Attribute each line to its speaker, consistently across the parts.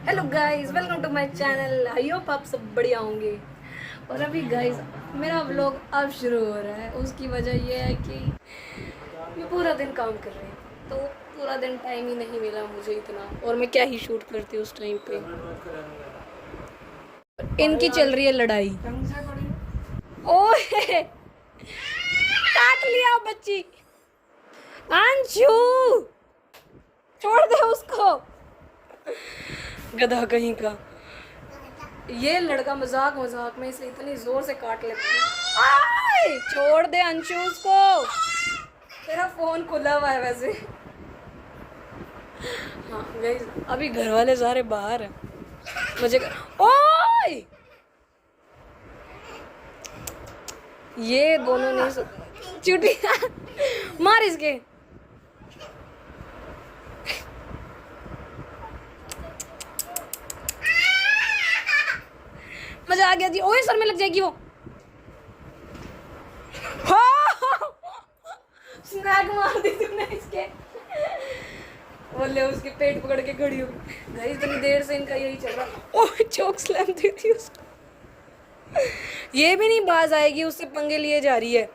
Speaker 1: Hello guys, welcome to my channel. I hope आप सब बढ़िया होंगे। और अभी गाइस मेरा व्लॉग अब शुरू हो रहा है। उसकी वजह यह है कि मैं पूरा दिन काम कर रही थी, तो पूरा दिन टाइम ही नहीं मिला मुझे इतना। और मैं क्या ही शूट करती उस टाइम पे। इनकी चल रही है लड़ाई। ओए काट लिया बच्ची। अंशु छोड़ दे उसको, गधा कहीं का। ये लड़का मजाक मजाक में इसे इतनी जोर से काट लेता है। आए! छोड़ दे अंशु उसको। तेरा फोन खुला हुआ है वैसे। हाँ गाइस, अभी घर वाले सारे बाहर हैं। मुझे ओए! ये दोनों नहीं चुटिया मार इसके। मजा आ गया जी। ओए सर में लग जाएगी वो। स्नैक मार दी तूने इसके। बोले उसके पेट पकड़ के खड़ी हो गई। इतनी देर से इनका यही चल रहा। ओह चोक स्लैम दी थी उसको। ये भी नहीं बाज आएगी, उससे पंगे लिए जा रही है।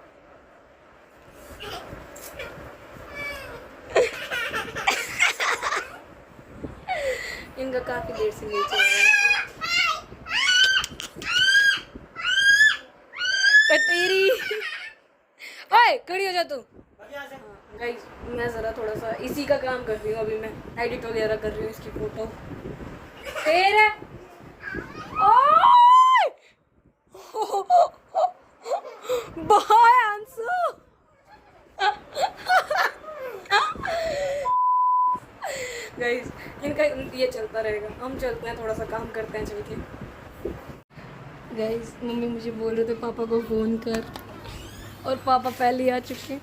Speaker 1: इनका काफी देर से नहीं चल रहा है। तेरी ओए खड़ी हो जा तू। गाइस मैं ज़रा थोड़ा सा इसी का काम कर रही हूँ। अभी मैं एडिट वगैरह कर रही हूँ इसकी फोटो। फिर ओए बाय अंशु। गाइस इनका ये चलता रहेगा। हम चलते हैं, थोड़ा सा काम करते हैं चल के। गाइस मम्मी मुझे बोल रहे थे पापा को फ़ोन कर, और पापा पहले आ चुके।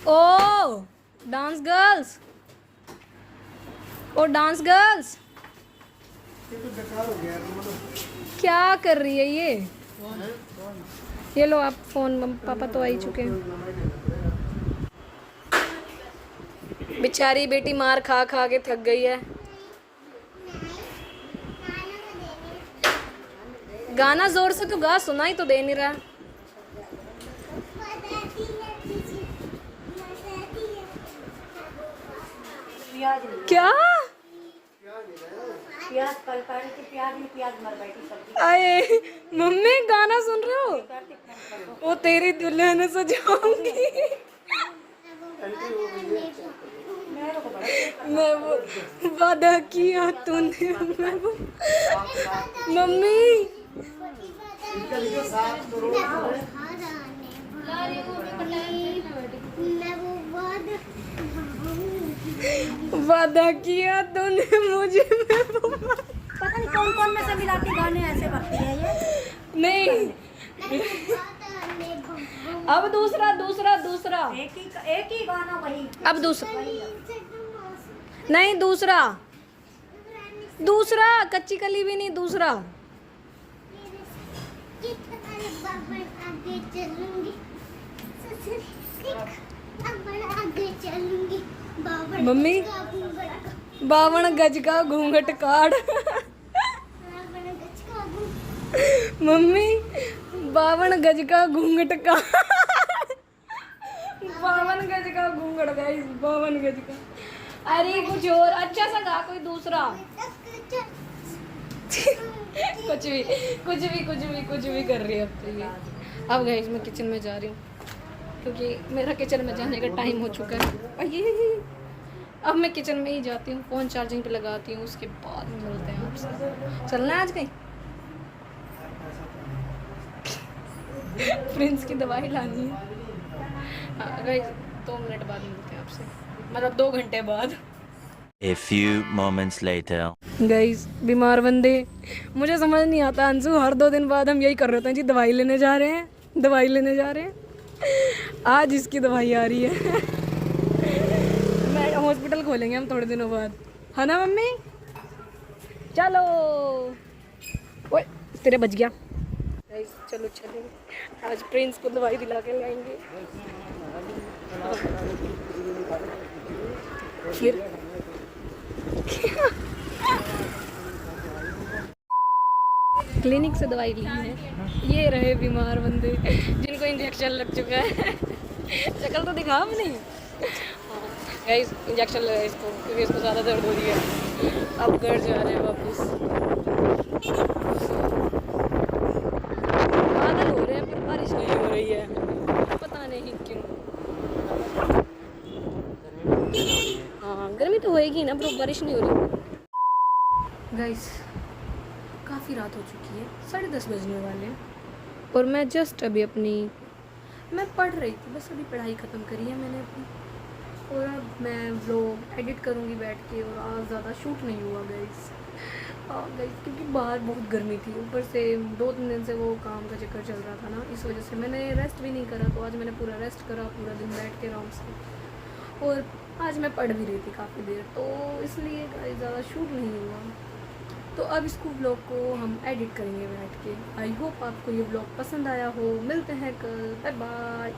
Speaker 1: ओ डांस गर्ल्स, ओ डांस गर्ल्स, क्या कर रही है ये लो आप फ़ोन। पापा तो आ ही चुके हैं। बेचारी बेटी मार खा खा के थक गई है। गाना जोर से तो गा, सुनाई तो दे नहीं रहा। क्या प्याज कल की प्याज मर बैठी सब्जी। आए मम्मी गाना सुन रहे हो? वो तेरी दुल्हन सजाऊंगी। मैं वो वादा किया तूने। मम्मी वादा किया तूने मुझे।
Speaker 2: पता नहीं कौन कौन में से मिलाती गाने ऐसे करती है ये।
Speaker 1: नहीं अब दूसरा दूसरा दूसरा
Speaker 2: एक ही गाना वही।
Speaker 1: अब दूसरा नहीं, दूसरा दूसरा कच्ची कली भी नहीं, दूसरा। मम्मी 52 गज का घूंघट काट। मम्मी 52 गज का घूंघट काट। 52 गज का घूंघट गाइस, 52 गज का। अरे कुछ और अच्छा सा गा, कोई दूसरा। कुछ भी कर रही है अब तो ये। अब गाइस मैं किचन में जा रही हूँ, क्योंकि मेरा किचन में जाने का टाइम हो चुका है। ये अब मैं किचन में ही जाती हूँ, फ़ोन चार्जिंग पे लगाती हूँ, उसके बाद मिलते हैं आपसे। चलना है आज कहीं? प्रिंस की दवाई लानी है। हाँ गाइस 2 मिनट बाद मिलते हैं आपसे, मतलब 2 घंटे बाद।
Speaker 3: A few moments later.
Speaker 1: Guys बीमार बंदे, मुझे समझ नहीं आता अंशु, हर 2 दिन बाद हम यही कर रहे हैं जी, दवाई लेने जा रहे हैं। आज इसकी दवाई आ रही है। मैं हॉस्पिटल खोलेंगे हम थोड़े दिनों बाद, है ना मम्मी? चलो ओए तेरे बच गया। गाइस चलो चलेंगे आज, प्रिंस को दवाई दिला के लाएंगे। फिर क्लिनिक से दवाई ली है। ये रहे बीमार बंदे जिनको इंजेक्शन लग चुका है। शक्ल तो दिखा अपनी। गाइस इंजेक्शन लगा इसको क्योंकि इसको ज़्यादा दर्द हो रही है। अब घर जा रहे हैं वापस। बादल हो रहे हैं पर बारिश नहीं हो रही है, पता नहीं क्यों। हाँ गर्मी तो होएगी ना ब्रो, बारिश नहीं हो रही। गाइस काफ़ी रात हो चुकी है, 10:30 बजने वाले हैं और मैं जस्ट अभी मैं पढ़ रही थी, बस अभी पढ़ाई ख़त्म करी है मैंने अपनी और अब मैं व्लॉग एडिट करूँगी बैठ के। और आज ज़्यादा शूट नहीं हुआ गाइस क्योंकि बाहर बहुत गर्मी थी, ऊपर से 2-3 दिन से वो काम का चक्कर चल रहा था ना, इस वजह से मैंने रेस्ट भी नहीं करा। तो आज मैंने पूरा रेस्ट करा, पूरा दिन बैठ के आराम से। और आज मैं पढ़ भी रही थी काफ़ी देर, तो इसलिए गाइस ज़्यादा शूट नहीं हुआ। तो अब इसको व्लॉग को हम एडिट करेंगे बैठ के। आई होप आपको ये व्लॉग पसंद आया हो। मिलते हैं कल, बाय बाय।